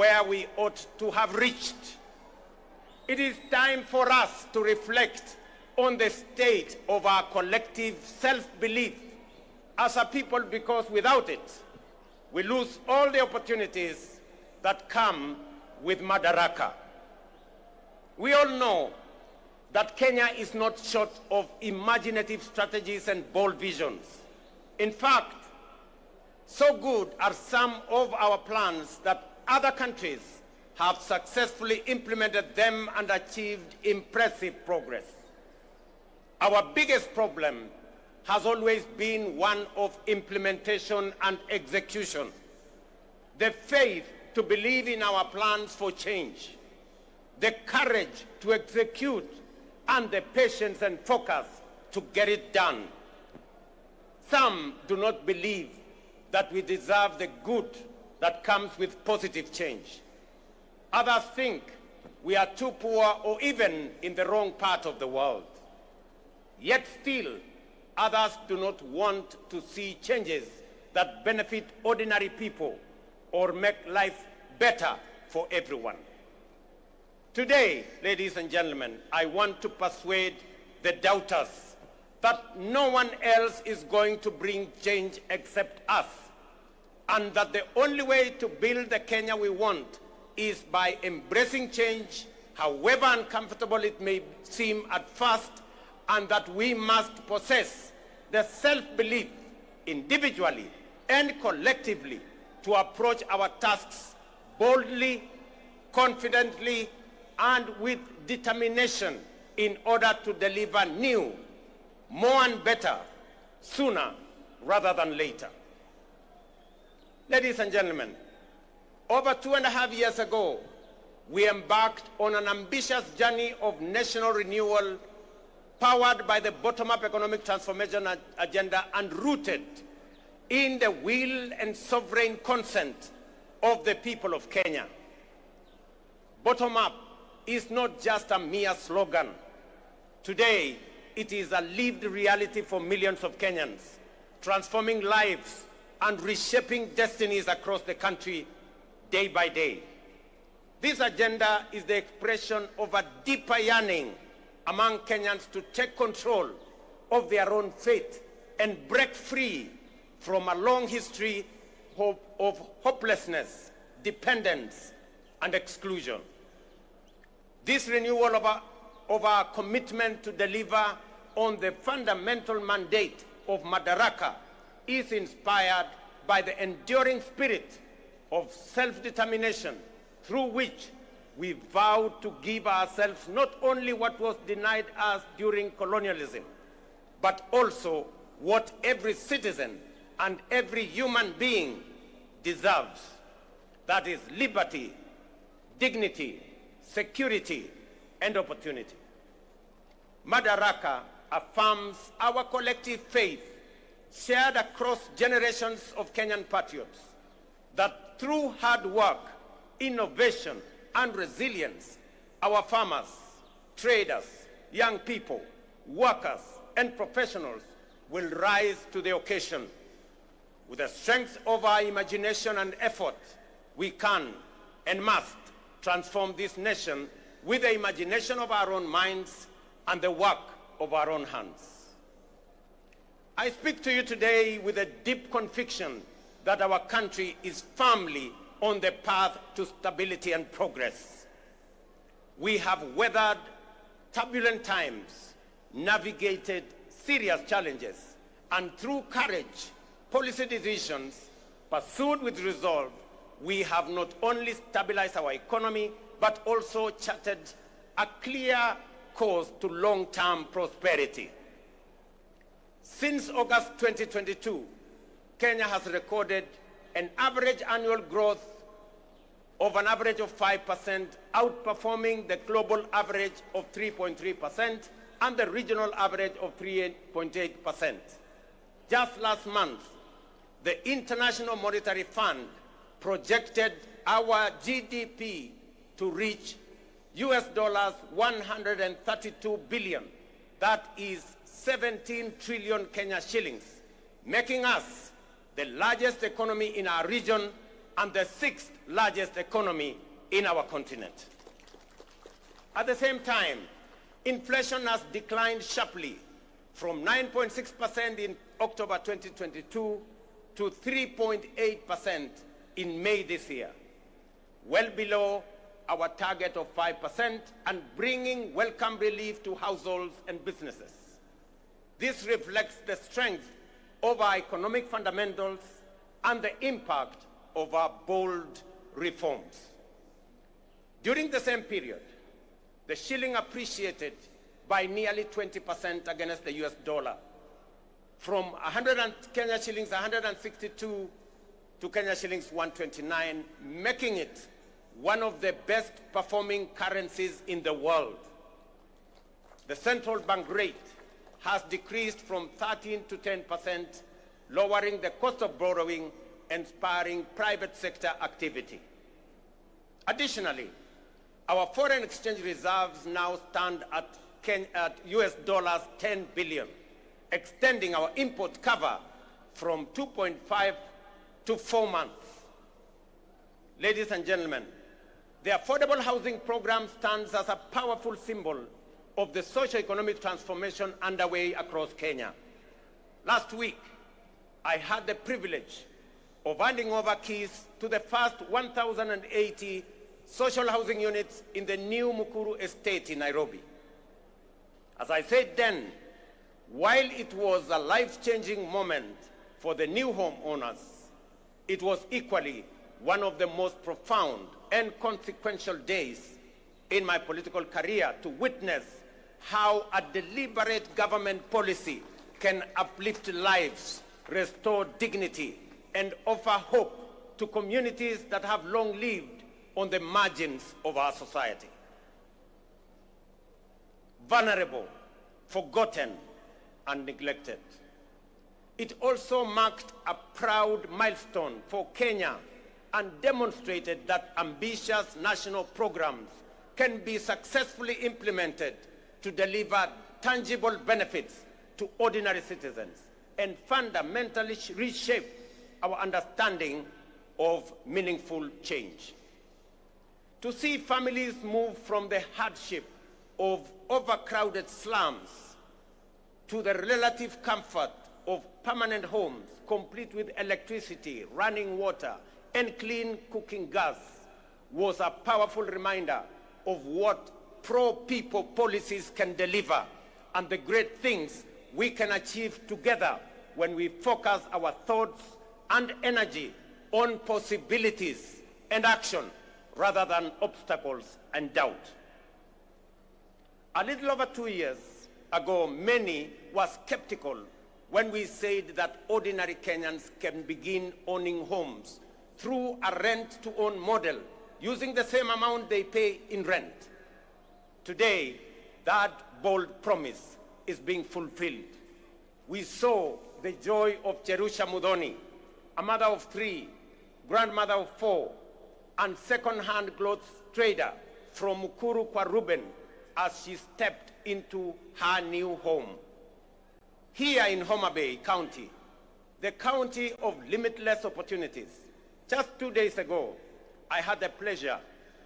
where we ought to have reached. It is time for us to reflect on the state of our collective self-belief as a people, because without it, we lose all the opportunities that come with Madaraka. We all know that Kenya is not short of imaginative strategies and bold visions. In fact, so good are some of our plans that other countries have successfully implemented them and achieved impressive progress. Our biggest problem has always been one of implementation and execution. The faith to believe in our plans for change, the courage to execute, and the patience and focus to get it done. Some do not believe that we deserve the good that comes with positive change. Others think we are too poor or even in the wrong part of the world. Yet still, others do not want to see changes that benefit ordinary people or make life better for everyone. Today, ladies and gentlemen, I want to persuade the doubters that no one else is going to bring change except us, and that the only way to build the Kenya we want is by embracing change, however uncomfortable it may seem at first, and that we must possess the self-belief individually and collectively to approach our tasks boldly, confidently, and with determination in order to deliver new, more and better, sooner rather than later. Ladies and gentlemen, over 2.5 years ago, we embarked on an ambitious journey of national renewal powered by the bottom-up economic transformation agenda and rooted in the will and sovereign consent of the people of Kenya. Bottom-up is not just a mere slogan. Today, it is a lived reality for millions of Kenyans, transforming lives and reshaping destinies across the country day by day. This agenda is the expression of a deeper yearning among Kenyans to take control of their own fate and break free from a long history of hopelessness, dependence, and exclusion. This renewal of our commitment to deliver on the fundamental mandate of Madaraka is inspired by the enduring spirit of self-determination through which we vowed to give ourselves not only what was denied us during colonialism, but also what every citizen and every human being deserves. That is liberty, dignity, security, and opportunity. Madaraka affirms our collective faith, shared across generations of Kenyan patriots, that through hard work, innovation, and resilience, our farmers, traders, young people, workers, and professionals will rise to the occasion. With the strength of our imagination and effort, we can and must transform this nation with the imagination of our own minds and the work of our own hands. I speak to you today with a deep conviction that our country is firmly on the path to stability and progress. We have weathered turbulent times, navigated serious challenges, and through courage, policy decisions pursued with resolve, we have not only stabilized our economy, but also charted a clear course to long-term prosperity. Since August 2022, Kenya has recorded an average annual growth of an average of 5%, outperforming the global average of 3.3% and the regional average of 3.8%. Just last month, the International Monetary Fund projected our GDP to reach US dollars 132 billion. That is 17 trillion Kenya shillings, making us the largest economy in our region and the sixth largest economy in our continent. At the same time, inflation has declined sharply from 9.6% in October 2022 to 3.8% in May this year, well below our target of 5% and bringing welcome relief to households and businesses. This reflects the strength of our economic fundamentals and the impact of our bold reforms. During the same period, the shilling appreciated by nearly 20% against the US dollar, from Kenya shillings 162 to Kenya shillings 129, making it one of the best performing currencies in the world. The central bank rate has decreased from 13 to 10%, lowering the cost of borrowing and spurring private sector activity. Additionally, our foreign exchange reserves now stand at US dollars 10 billion, extending our import cover from 2.5 to 4 months. Ladies and gentlemen, the affordable housing program stands as a powerful symbol of the socio-economic transformation underway across Kenya. Last week, I had the privilege of handing over keys to the first 1,080 social housing units in the new Mukuru estate in Nairobi. As I said then, while it was a life-changing moment for the new homeowners, it was equally one of the most profound and consequential days in my political career to witness how a deliberate government policy can uplift lives, restore dignity, and offer hope to communities that have long lived on the margins of our society. Vulnerable, forgotten, and neglected. It also marked a proud milestone for Kenya and demonstrated that ambitious national programs can be successfully implemented to deliver tangible benefits to ordinary citizens and fundamentally reshape our understanding of meaningful change. To see families move from the hardship of overcrowded slums to the relative comfort of permanent homes, complete with electricity, running water, and clean cooking gas, was a powerful reminder of what pro-people policies can deliver and the great things we can achieve together when we focus our thoughts and energy on possibilities and action rather than obstacles and doubt. A little over 2 years ago, many were skeptical when we said that ordinary Kenyans can begin owning homes through a rent-to-own model using the same amount they pay in rent. Today, that bold promise is being fulfilled. We saw the joy of Cherusha Mudhoni, a mother of 3, grandmother of 4, and second-hand clothes trader from Mukuru kwa Ruben as she stepped into her new home. Here in Homabay County, the county of limitless opportunities, just 2 days ago, I had the pleasure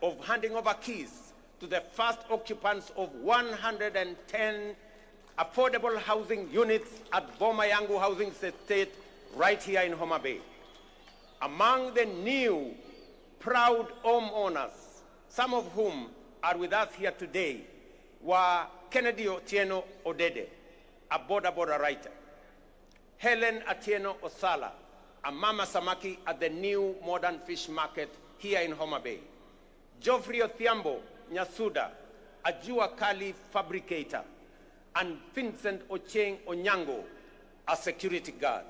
of handing over keys to the first occupants of 110 affordable housing units at Boma Yangu Housing Estate right here in Homabay. Among the new proud homeowners, some of whom are with us here today, were Kennedy Otieno Odede, a border writer, Helen Atieno Osala, a mama samaki at the new modern fish market here in Homabay, Geoffrey Othiambo Nyasuda, a Jua Kali fabricator, and Vincent Ocheng Onyango, a security guard.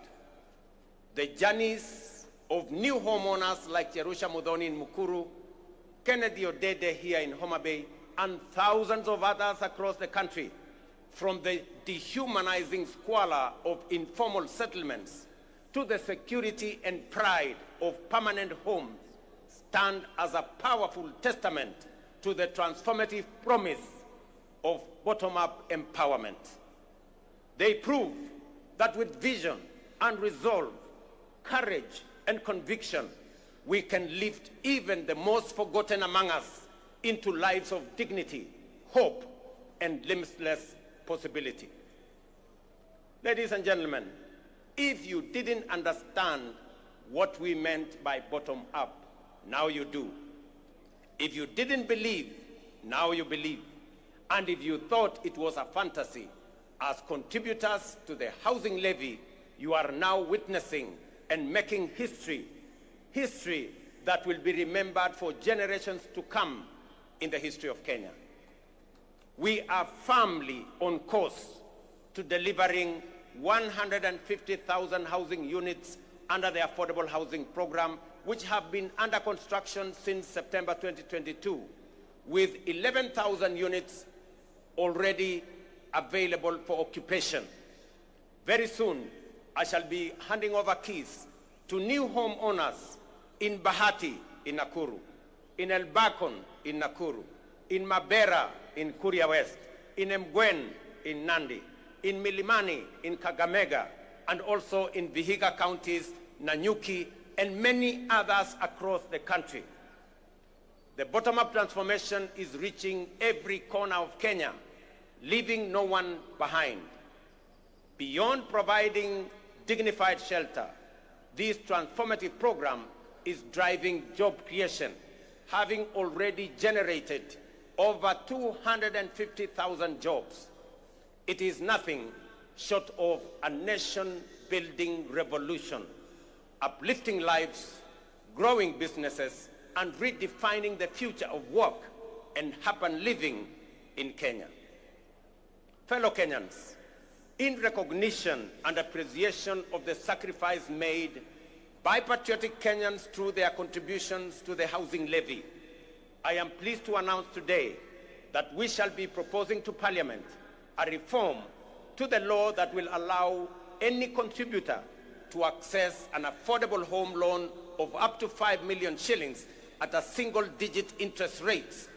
The journeys of new homeowners like Cherusha Mudhoni in Mukuru, Kennedy Odede here in Homabay, and thousands of others across the country, from the dehumanizing squalor of informal settlements to the security and pride of permanent homes, stand as a powerful testament to the transformative promise of bottom-up empowerment. They prove that with vision and resolve, courage and conviction, we can lift even the most forgotten among us into lives of dignity, hope, and limitless possibility. Ladies and gentlemen, if you didn't understand what we meant by bottom-up, now you do. If you didn't believe, now you believe. And if you thought it was a fantasy, as contributors to the housing levy, you are now witnessing and making history that will be remembered for generations to come in the history of Kenya. We are firmly on course to delivering 150,000 housing units under the Affordable Housing Program, which have been under construction since September 2022, with 11,000 units already available for occupation. Very soon, I shall be handing over keys to new homeowners in Bahati, in Nakuru, in Elbakon, in Nakuru, in Mabera, in Kuria West, in Mgwen, in Nandi, in Milimani, in Kakamega, and also in Vihiga counties, Nanyuki, and many others across the country. The bottom-up transformation is reaching every corner of Kenya, leaving no one behind. Beyond providing dignified shelter, this transformative program is driving job creation, having already generated over 250,000 jobs. It is nothing short of a nation-building revolution, uplifting lives, growing businesses, and redefining the future of work and urban living in Kenya. Fellow Kenyans, in recognition and appreciation of the sacrifice made by patriotic Kenyans through their contributions to the housing levy, I am pleased to announce today that we shall be proposing to Parliament a reform to the law that will allow any contributor to access an affordable home loan of up to 5 million shillings at a single-digit interest rate,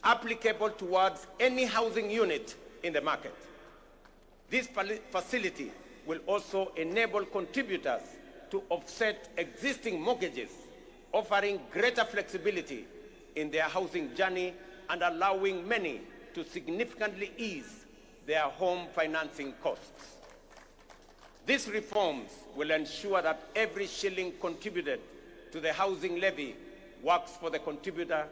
applicable towards any housing unit in the market. This facility will also enable contributors to offset existing mortgages, offering greater flexibility in their housing journey and allowing many to significantly ease their home financing costs. These reforms will ensure that every shilling contributed to the housing levy works for the contributor,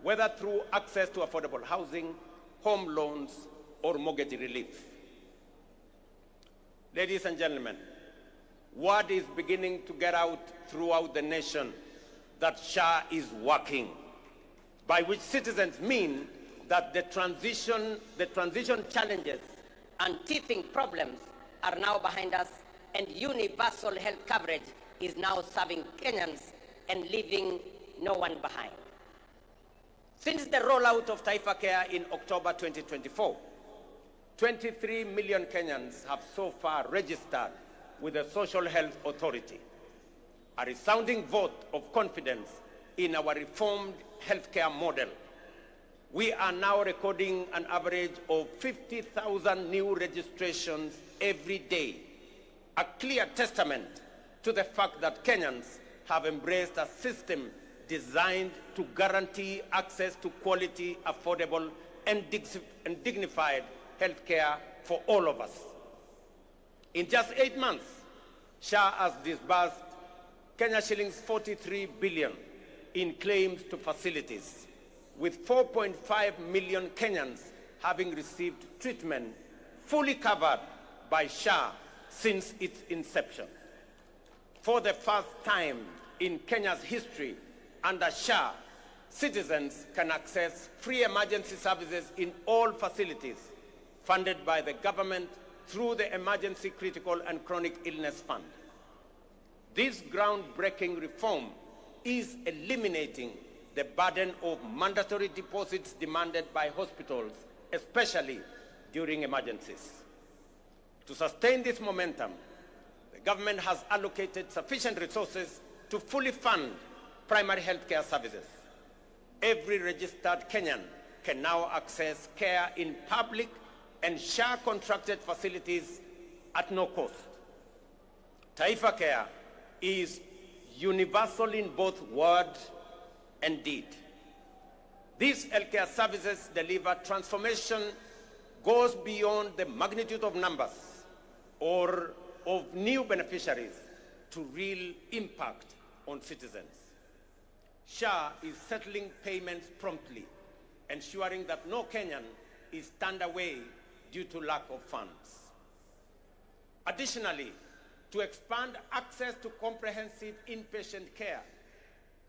whether through access to affordable housing, home loans, or mortgage relief. Ladies and gentlemen, word is beginning to get out throughout the nation that SHA is working, by which citizens mean that the transition challenges and teething problems are now behind us, and universal health coverage is now serving Kenyans and leaving no one behind. Since the rollout of Taifa Care in October 2024, 23 million Kenyans have so far registered with the Social Health Authority, a resounding vote of confidence in our reformed healthcare model. We are now recording an average of 50,000 new registrations every day, a clear testament to the fact that Kenyans have embraced a system designed to guarantee access to quality, affordable, and dignified healthcare for all of us. In just 8 months, SHA has disbursed Kenya shillings 43 billion in claims to facilities, with 4.5 million Kenyans having received treatment fully covered by SHA since its inception. For the first time in Kenya's history, under SHA, citizens can access free emergency services in all facilities funded by the government through the Emergency Critical and Chronic Illness Fund. This groundbreaking reform is eliminating the burden of mandatory deposits demanded by hospitals, especially during emergencies. To sustain this momentum, the government has allocated sufficient resources to fully fund primary health care services. Every registered Kenyan can now access care in public and SHA-contracted facilities at no cost. Taifa Care is universal in both word and deed. These healthcare services deliver transformation goes beyond the magnitude of numbers or of new beneficiaries to real impact on citizens. SHA is settling payments promptly, ensuring that no Kenyan is turned away due to lack of funds. Additionally, to expand access to comprehensive inpatient care,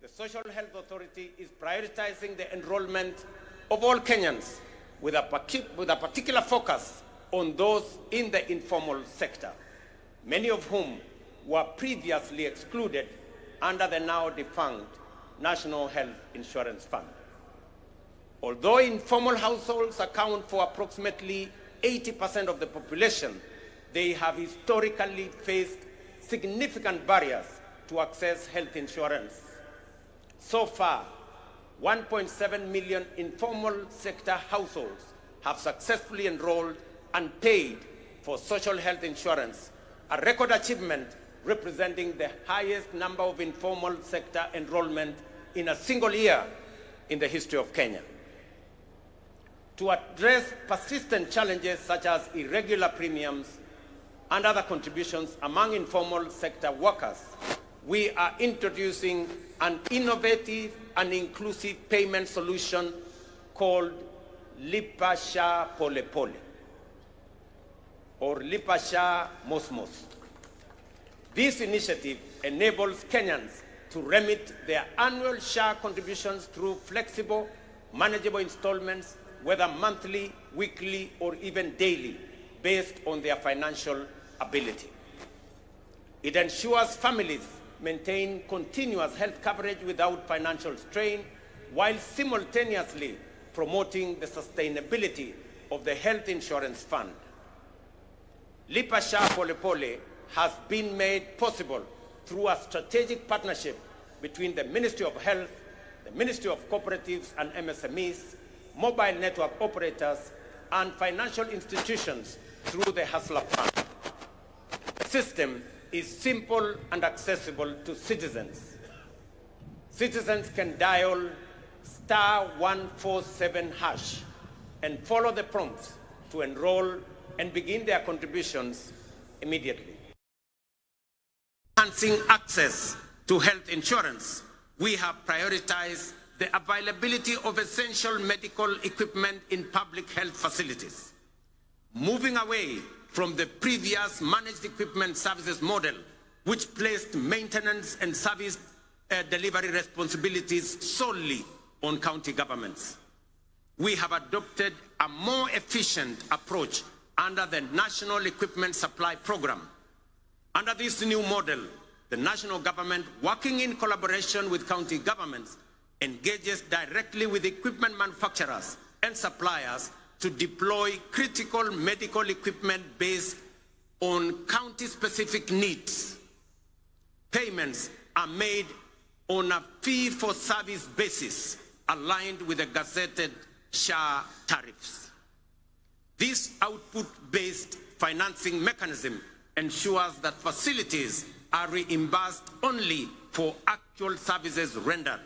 the Social Health Authority is prioritizing the enrollment of all Kenyans with a particular focus on those in the informal sector, many of whom were previously excluded under the now defunct National Health Insurance Fund. Although informal households account for approximately 80% of the population, they have historically faced significant barriers to access health insurance. So far, 1.7 million informal sector households have successfully enrolled and paid for social health insurance, a record achievement representing the highest number of informal sector enrollment in a single year in the history of Kenya. To address persistent challenges such as irregular premiums and other contributions among informal sector workers, we are introducing an innovative and inclusive payment solution called Lipa Sha Pole Pole, or Lipa Sha Mos Mos. This initiative enables Kenyans to remit their annual SHA contributions through flexible, manageable installments, whether monthly, weekly, or even daily, based on their financial ability. It ensures families maintain continuous health coverage without financial strain, while simultaneously promoting the sustainability of the health insurance fund. Lipa Sha Pole Pole has been made possible through a strategic partnership between the Ministry of Health, the Ministry of Cooperatives and MSMEs, mobile network operators, and financial institutions through the Hustler Fund. The system is simple and accessible to citizens. Citizens can dial *147# and follow the prompts to enroll and begin their contributions immediately. Enhancing access to health insurance, we have prioritized the availability of essential medical equipment in public health facilities, moving away from the previous managed equipment services model, which placed maintenance and service delivery responsibilities solely on county governments. We have adopted a more efficient approach under the National Equipment Supply Program. Under this new model, the national government, working in collaboration with county governments, engages directly with equipment manufacturers and suppliers to deploy critical medical equipment based on county-specific needs. Payments are made on a fee-for-service basis aligned with the gazetted SHA tariffs. This output-based financing mechanism ensures that facilities are reimbursed only for actual services rendered,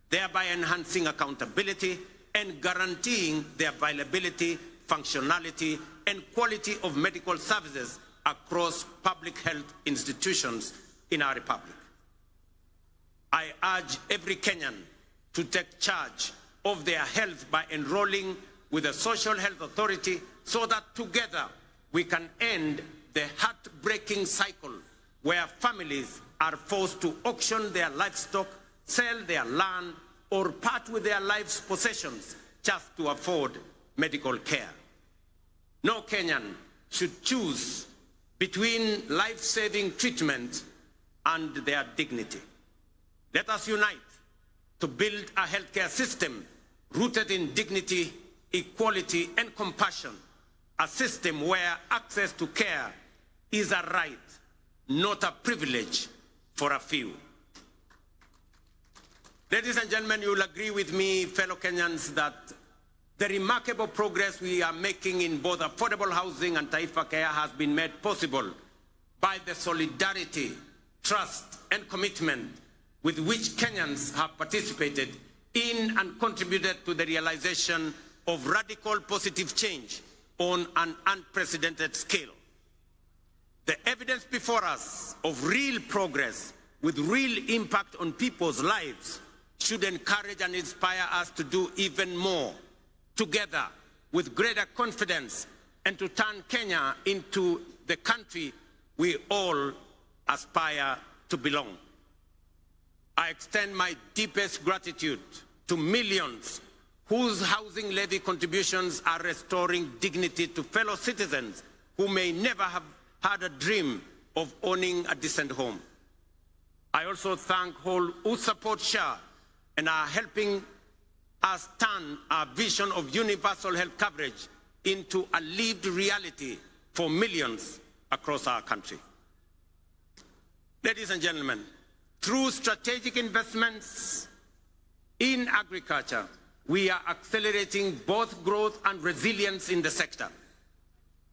thereby enhancing accountability and guaranteeing the availability, functionality, and quality of medical services across public health institutions in our republic. I urge every Kenyan to take charge of their health by enrolling with the Social Health Authority so that together we can end the heartbreaking cycle where families are forced to auction their livestock, sell their land, or part with their life's possessions just to afford medical care. No Kenyan should choose between life-saving treatment and their dignity. Let us unite to build a healthcare system rooted in dignity, equality, and compassion, a system where access to care is a right, not a privilege for a few. Ladies and gentlemen, you will agree with me, fellow Kenyans, that the remarkable progress we are making in both affordable housing and Taifa Care has been made possible by the solidarity, trust, and commitment with which Kenyans have participated in and contributed to the realization of radical positive change on an unprecedented scale. The evidence before us of real progress with real impact on people's lives should encourage and inspire us to do even more together with greater confidence and to turn Kenya into the country we all aspire to belong. I extend my deepest gratitude to millions whose housing levy contributions are restoring dignity to fellow citizens who may never have had a dream of owning a decent home. I also thank all who support SHA and are helping us turn our vision of universal health coverage into a lived reality for millions across our country. Ladies and gentlemen, through strategic investments in agriculture, we are accelerating both growth and resilience in the sector.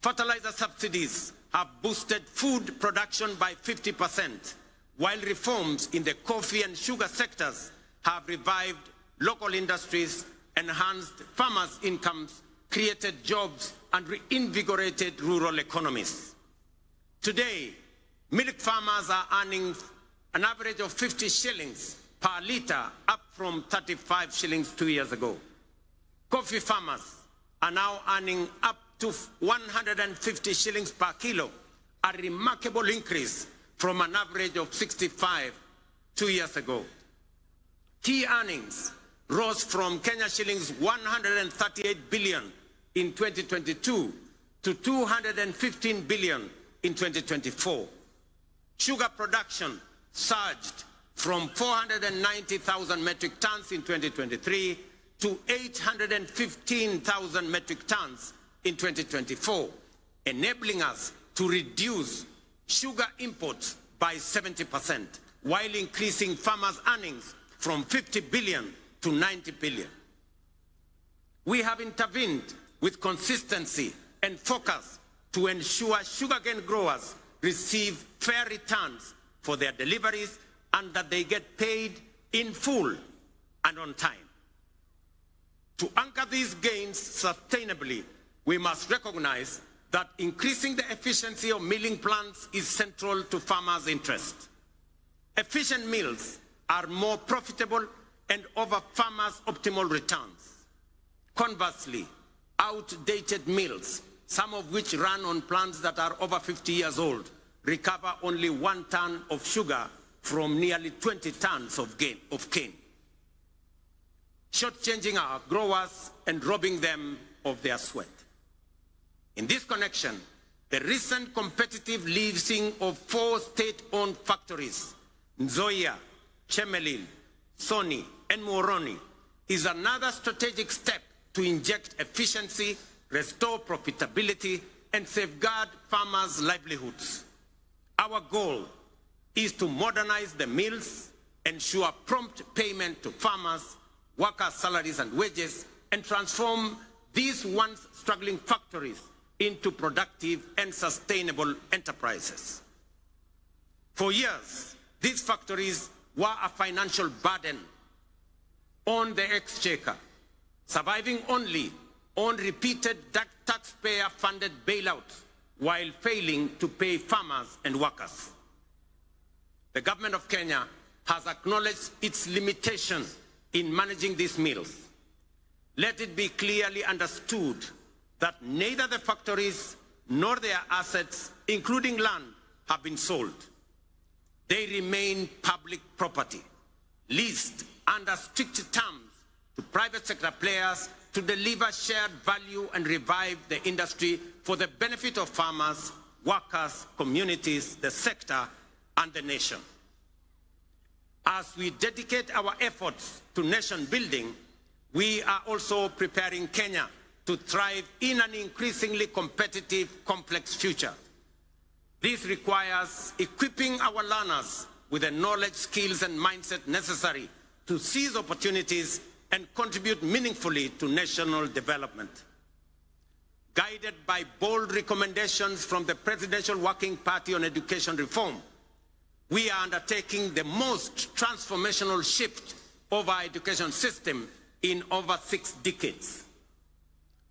Fertilizer subsidies have boosted food production by 50%, while reforms in the coffee and sugar sectors have revived local industries, enhanced farmers' incomes, created jobs, and reinvigorated rural economies. Today, milk farmers are earning an average of 50 shillings per litre, up from 35 shillings 2 years ago. Coffee farmers are now earning up to 150 shillings per kilo, a remarkable increase from an average of 65 2 years ago. Tea earnings rose from Kenya shillings 138 billion in 2022 to 215 billion in 2024. Sugar production surged from 490,000 metric tons in 2023 to 815,000 metric tons in 2024, enabling us to reduce sugar imports by 70%, while increasing farmers' earnings from 50 billion to 90 billion. We have intervened with consistency and focus to ensure sugarcane growers receive fair returns for their deliveries and that they get paid in full and on time. To anchor these gains sustainably, we must recognize that increasing the efficiency of milling plants is central to farmers' interests. Efficient mills are more profitable and offer farmers optimal returns. Conversely, outdated mills, some of which run on plants that are over 50 years old, recover only 1 ton of sugar from nearly 20 tons of cane, shortchanging our growers and robbing them of their sweat. In this connection, the recent competitive leasing of 4 state-owned factories, Nzoia, Chemelil, Sony, and Moroni, is another strategic step to inject efficiency, restore profitability, and safeguard farmers' livelihoods. Our goal is to modernize the mills, ensure prompt payment to farmers, workers' salaries and wages, and transform these once struggling factories into productive and sustainable enterprises. For years, these factories were a financial burden on the exchequer, surviving only on repeated taxpayer-funded bailouts while failing to pay farmers and workers. The government of Kenya has acknowledged its limitation in managing these mills. Let it be clearly understood that neither the factories nor their assets, including land, have been sold. They remain public property, leased under strict terms to private sector players to deliver shared value and revive the industry for the benefit of farmers, workers, communities, the sector, and the nation. As we dedicate our efforts to nation building, we are also preparing Kenya to thrive in an increasingly competitive, complex future. This requires equipping our learners with the knowledge, skills, and mindset necessary to seize opportunities and contribute meaningfully to national development. Guided by bold recommendations from the Presidential Working Party on Education Reform, we are undertaking the most transformational shift of our education system in over 6 decades.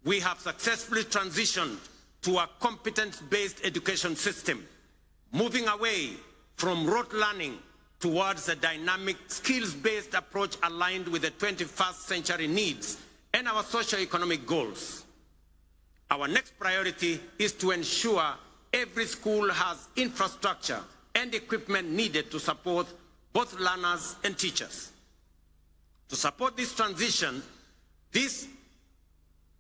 We have successfully transitioned to a competence-based education system, moving away from rote learning towards a dynamic, skills-based approach aligned with the 21st century needs and our socio-economic goals. Our next priority is to ensure every school has infrastructure and equipment needed to support both learners and teachers. To support this transition,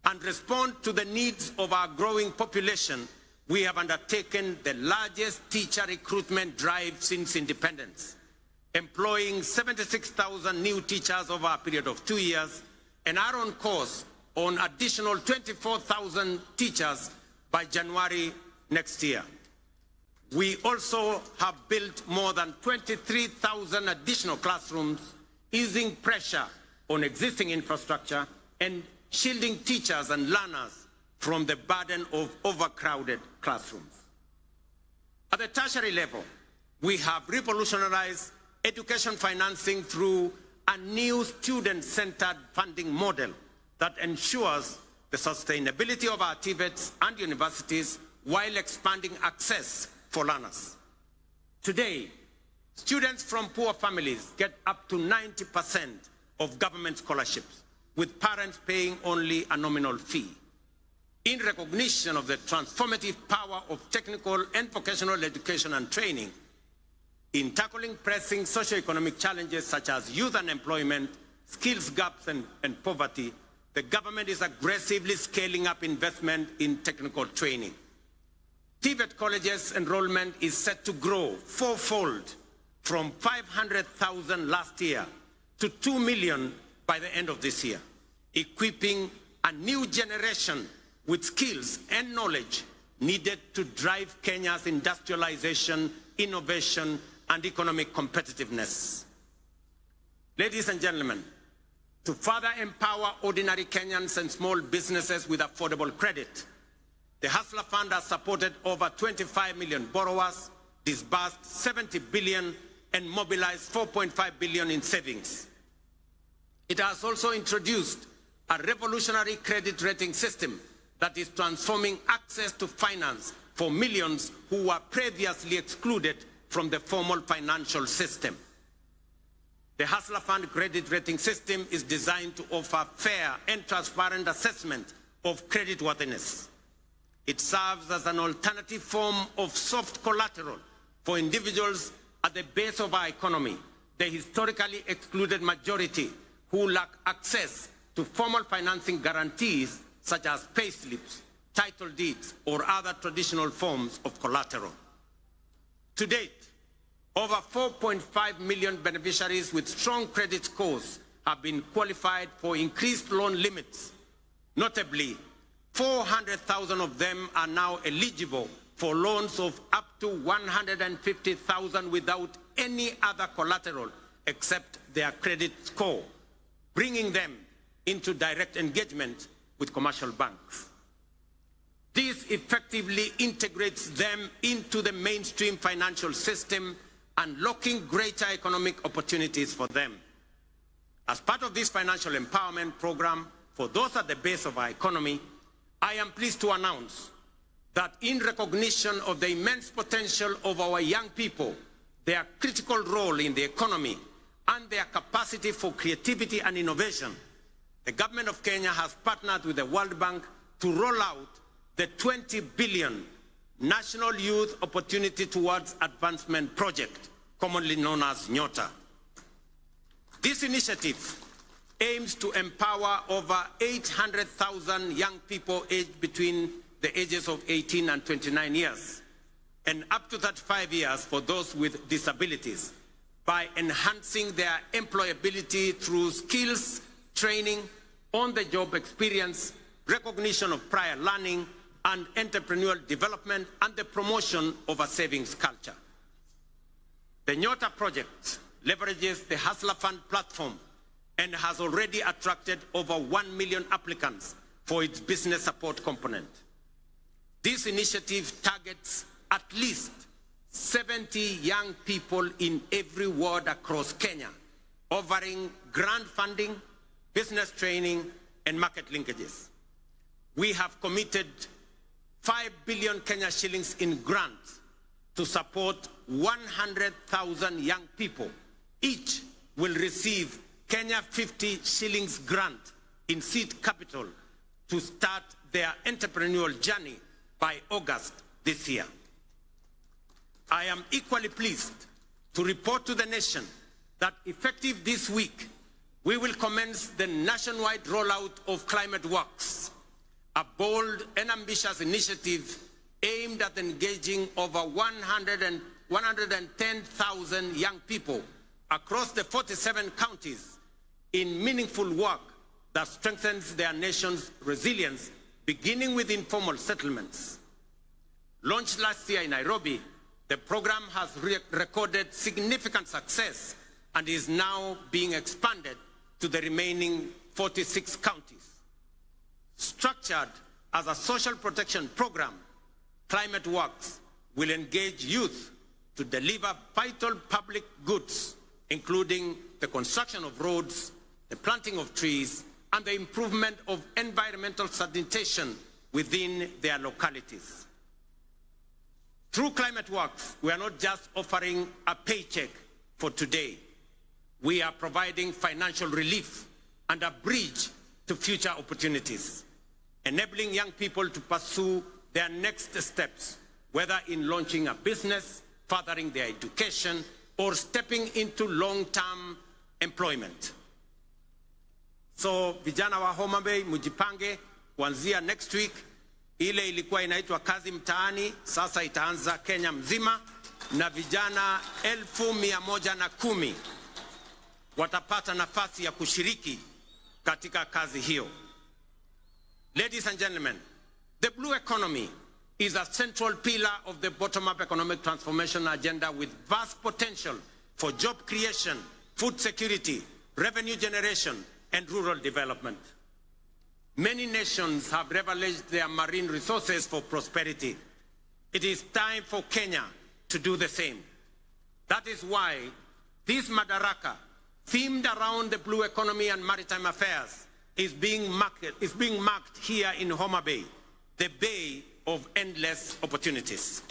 and respond to the needs of our growing population, we have undertaken the largest teacher recruitment drive since independence, employing 76,000 new teachers over a period of 2 years, and are on course on additional 24,000 teachers by January next year. We also have built more than 23,000 additional classrooms, easing pressure on existing infrastructure and shielding teachers and learners from the burden of overcrowded classrooms. At the tertiary level, we have revolutionized education financing through a new student-centered funding model that ensures the sustainability of our TVETs and universities while expanding access for learners. Today, students from poor families get up to 90% of government scholarships, with parents paying only a nominal fee. In recognition of the transformative power of technical and vocational education and training, in tackling pressing socioeconomic challenges such as youth unemployment, skills gaps, and poverty, the government is aggressively scaling up investment in technical training. TVET colleges enrollment is set to grow 4-fold from 500,000 last year to 2 million by the end of this year, equipping a new generation with skills and knowledge needed to drive Kenya's industrialization, innovation, and economic competitiveness. Ladies and gentlemen, to further empower ordinary Kenyans and small businesses with affordable credit, the Hustler Fund has supported over 25 million borrowers, disbursed 70 billion, and mobilized 4.5 billion in savings. It has also introduced a revolutionary credit rating system that is transforming access to finance for millions who were previously excluded from the formal financial system. The Hustler Fund credit rating system is designed to offer fair and transparent assessment of creditworthiness. It serves as an alternative form of soft collateral for individuals at the base of our economy, the historically excluded majority who lack access to formal financing guarantees such as payslips, title deeds, or other traditional forms of collateral. To date, over 4.5 million beneficiaries with strong credit scores have been qualified for increased loan limits. Notably, 400,000 of them are now eligible for loans of up to 150,000 without any other collateral except their credit score, bringing them into direct engagement with commercial banks. This effectively integrates them into the mainstream financial system, unlocking greater economic opportunities for them. As part of this financial empowerment program for those at the base of our economy, I am pleased to announce that in recognition of the immense potential of our young people, their critical role in the economy, and their capacity for creativity and innovation, the government of Kenya has partnered with the World Bank to roll out the 20 billion National Youth Opportunity Towards Advancement Project, commonly known as NYOTA. This initiative aims to empower over 800,000 young people aged between the ages of 18 and 29 years, and up to 35 years for those with disabilities, by enhancing their employability through skills, training, on-the-job experience, recognition of prior learning, and entrepreneurial development, and the promotion of a savings culture. The NYOTA project leverages the Hustler Fund platform and has already attracted over 1 million applicants for its business support component. This initiative targets at least 70 young people in every ward across Kenya, offering grant funding, business training, and market linkages. We have committed 5 billion Kenya shillings in grants to support 100,000 young people. Each will receive Kenya 50 shillings grant in seed capital to start their entrepreneurial journey by August this year. I am equally pleased to report to the nation that effective this week, we will commence the nationwide rollout of Climate Works, a bold and ambitious initiative aimed at engaging over 110,000 young people across the 47 counties in meaningful work that strengthens their nation's resilience, beginning with informal settlements. Launched last year in Nairobi, the program has recorded significant success and is now being expanded to the remaining 46 counties. Structured as a social protection program, Climate Works will engage youth to deliver vital public goods, including the construction of roads, the planting of trees, and the improvement of environmental sanitation within their localities. Through Climate Works, we are not just offering a paycheck for today. We are providing financial relief and a bridge to future opportunities, enabling young people to pursue their next steps, whether in launching a business, furthering their education, or stepping into long-term employment. So vijana wa Homabay, mujipange kuanzia next week. Ile ilikuwa inaitwa kazi mtaani, sasa itaanza Kenya mzima, na vijana 110,000 watapata nafasi ya kushiriki katika kazi hiyo. Ladies and gentlemen, the blue economy is a central pillar of the bottom-up economic transformation agenda with vast potential for job creation, food security, revenue generation, and rural development. Many nations have leveraged their marine resources for prosperity. It is time for Kenya to do the same. That is why this Madaraka, themed around the blue economy and maritime affairs, is being marked here in Homabay, the bay of endless opportunities.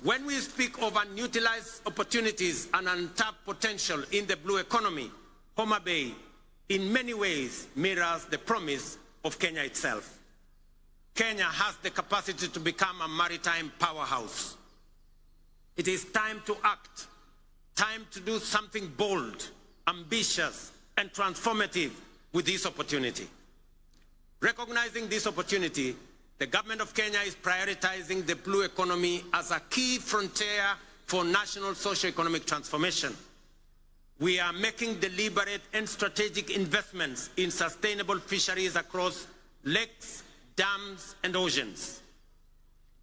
When we speak of unutilized opportunities and untapped potential in the blue economy, Homabay in many ways mirrors the promise of Kenya itself. Kenya has the capacity to become a maritime powerhouse. It is time to act, time to do something bold, ambitious, and transformative with this opportunity. Recognizing this opportunity, the government of Kenya is prioritizing the blue economy as a key frontier for national socio-economic transformation. We are making deliberate and strategic investments in sustainable fisheries across lakes, dams, and oceans.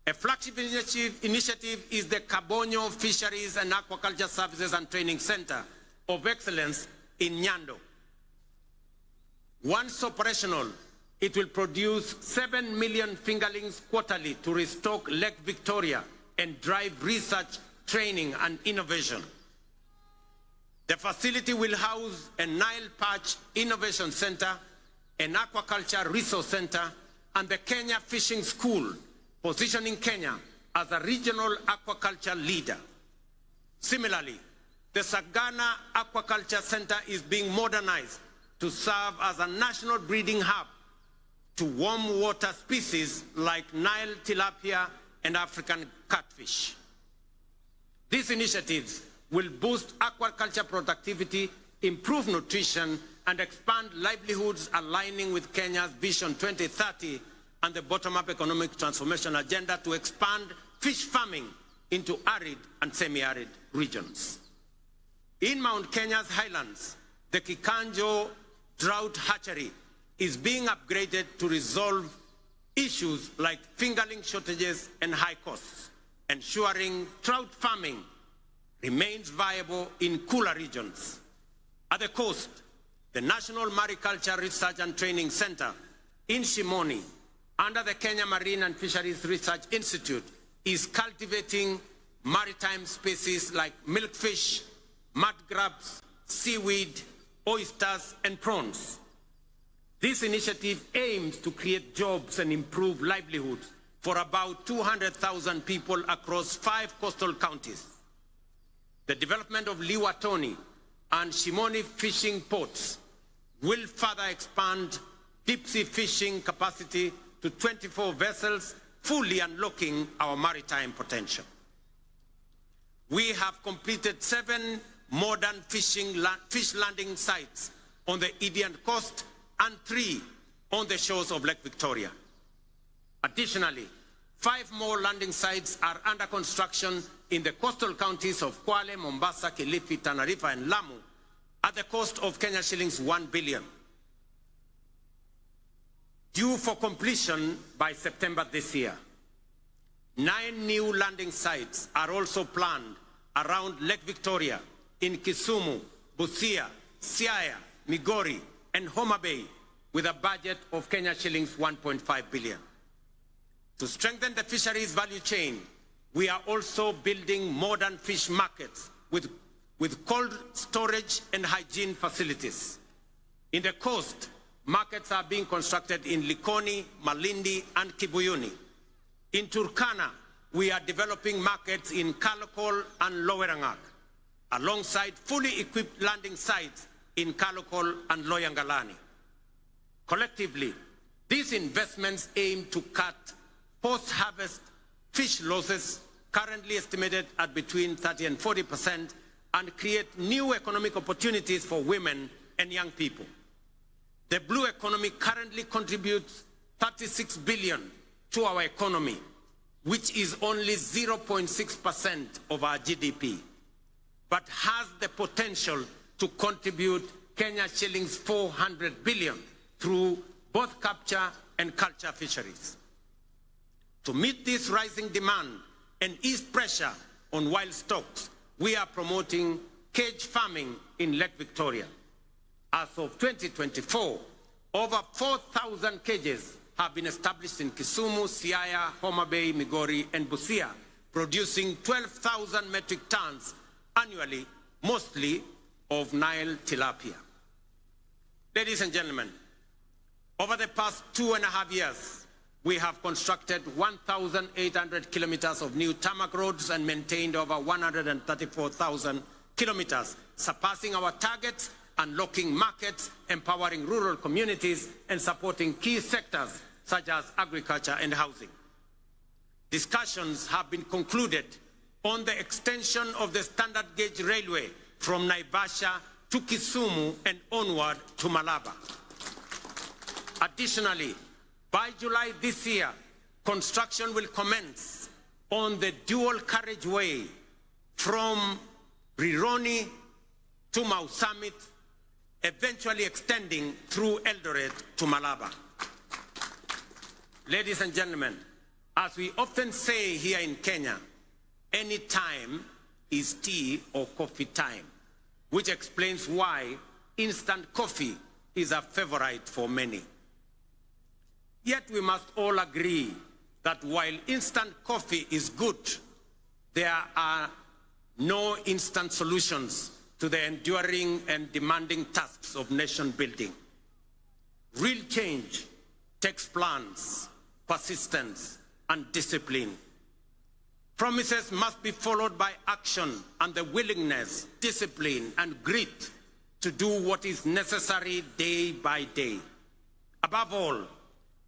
A flagship initiative is the Kabonyo Fisheries and Aquaculture Services and Training Center of Excellence in Nyando. Once operational, it will produce 7 million fingerlings quarterly to restock Lake Victoria and drive research, training, and innovation. The facility will house a Nile Perch Innovation Center, an Aquaculture Resource Center, and the Kenya Fishing School, positioning Kenya as a regional aquaculture leader. Similarly, the Sagana Aquaculture Center is being modernized to serve as a national breeding hub to warm water species like Nile tilapia and African catfish. These initiatives will boost aquaculture productivity, improve nutrition, and expand livelihoods aligning with Kenya's Vision 2030 and the bottom-up economic transformation agenda to expand fish farming into arid and semi-arid regions. In Mount Kenya's highlands, the Kikanjo drought hatchery is being upgraded to resolve issues like fingerling shortages and high costs, ensuring trout farming remains viable in cooler regions. At the coast, the National Mariculture Research and Training Center in Shimoni, under the Kenya Marine and Fisheries Research Institute, is cultivating maritime species like milkfish, mud crabs, seaweed, oysters, and prawns. This initiative aims to create jobs and improve livelihoods for about 200,000 people across 5 coastal counties. The development of Liwatoni and Shimoni fishing ports will further expand deep-sea fishing capacity to 24 vessels, fully unlocking our maritime potential. We have completed 7 modern fish landing sites on the Indian coast and 3 on the shores of Lake Victoria. Additionally, 5 more landing sites are under construction in the coastal counties of Kwale, Mombasa, Kilifi, Tana River, and Lamu at the cost of Kenya shillings 1 billion. Due for completion by September this year. 9 new landing sites are also planned around Lake Victoria, in Kisumu, Busia, Siaya, Migori, and Homabay, with a budget of Kenya shillings 1.5 billion. To strengthen the fisheries value chain, we are also building modern fish markets with cold storage and hygiene facilities. In the coast, markets are being constructed in Likoni, Malindi, and Kibuyuni. In Turkana, we are developing markets in Kalokol and Lowerangak, alongside fully equipped landing sites in Kalokol and Loyangalani. Collectively, these investments aim to cut post-harvest fish losses, currently estimated at between 30% and 40%, and create new economic opportunities for women and young people. The blue economy currently contributes 36 billion to our economy, which is only 0.6% of our GDP, but has the potential to contribute Kenya shillings 400 billion through both capture and culture fisheries. To meet this rising demand and ease pressure on wild stocks, we are promoting cage farming in Lake Victoria. As of 2024, over 4,000 cages have been established in Kisumu, Siaya, Homabay, Migori, and Busia, producing 12,000 metric tons annually, mostly of Nile tilapia. Ladies and gentlemen, over the past 2.5 years, we have constructed 1,800 kilometers of new tarmac roads and maintained over 134,000 kilometers, surpassing our targets, unlocking markets, empowering rural communities, and supporting key sectors such as agriculture and housing. Discussions have been concluded on the extension of the standard gauge railway from Naivasha to Kisumu and onward to Malaba. Additionally, by July this year, construction will commence on the dual carriageway from Rironi to Mau Summit, eventually extending through Eldoret to Malaba. Ladies and gentlemen, as we often say here in Kenya, any time is tea or coffee time, which explains why instant coffee is a favorite for many. Yet we must all agree that while instant coffee is good, there are no instant solutions to the enduring and demanding tasks of nation building. Real change takes plans, persistence, and discipline. Promises must be followed by action and the willingness, discipline, and grit to do what is necessary day by day. Above all,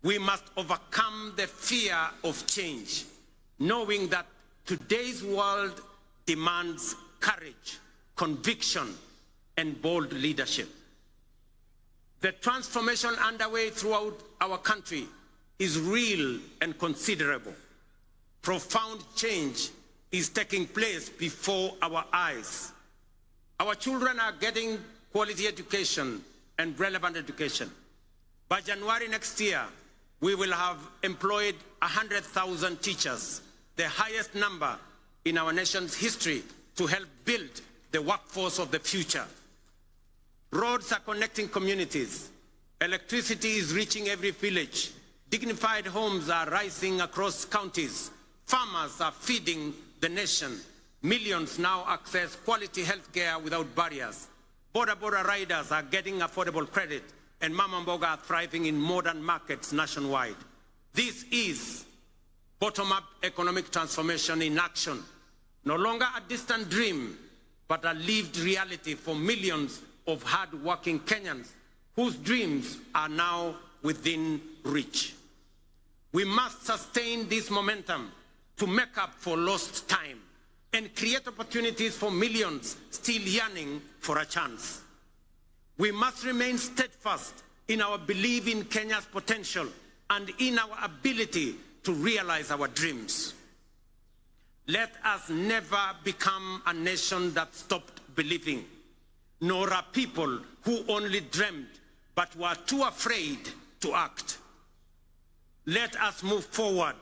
we must overcome the fear of change, knowing that today's world demands courage, conviction, and bold leadership. The transformation underway throughout our country is real and considerable. Profound change is taking place before our eyes. Our children are getting quality education and relevant education. By January next year, we will have employed 100,000 teachers, the highest number in our nation's history, to help build the workforce of the future. Roads are connecting communities. Electricity is reaching every village. Dignified homes are rising across counties. Farmers are feeding the nation, millions now access quality health care without barriers. Border riders are getting affordable credit, and Mama Mboga are thriving in modern markets nationwide. This is bottom-up economic transformation in action. No longer a distant dream, but a lived reality for millions of hard-working Kenyans whose dreams are now within reach. We must sustain this momentum to make up for lost time and create opportunities for millions still yearning for a chance. We must remain steadfast in our belief in Kenya's potential and in our ability to realize our dreams. Let us never become a nation that stopped believing, nor a people who only dreamed but were too afraid to act. Let us move forward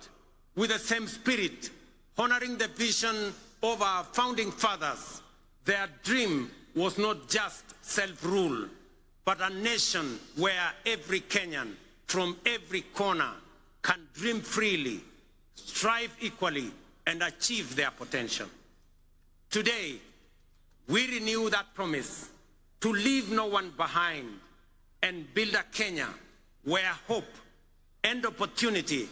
with the same spirit, honoring the vision of our founding fathers. Their dream was not just self-rule, but a nation where every Kenyan from every corner can dream freely, strive equally, and achieve their potential. Today, we renew that promise to leave no one behind and build a Kenya where hope and opportunity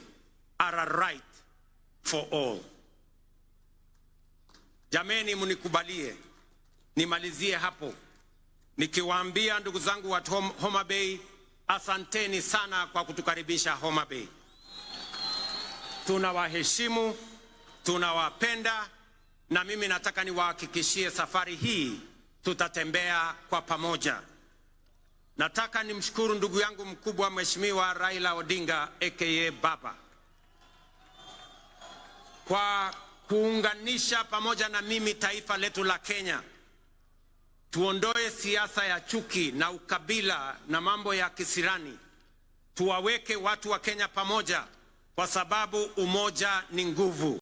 are a right for all. Jameni, munikubalie nimalizie hapo nikiwaambia ndugu zangu wa Homabay, asanteni sana kwa kutukaribisha Homabay. Tunawaheshimu, tunawapenda, na mimi nataka niwahakikishie safari hii tutatembea kwa pamoja. Nataka nimshukuru ndugu yangu mkubwa Mheshimiwa Raila Odinga aka Baba kwa kuunganisha pamoja na mimi taifa letu la Kenya. Tuondoe siasa ya chuki na ukabila na mambo ya kisirani. Tuwaweke watu wa Kenya pamoja kwa sababu umoja ni nguvu.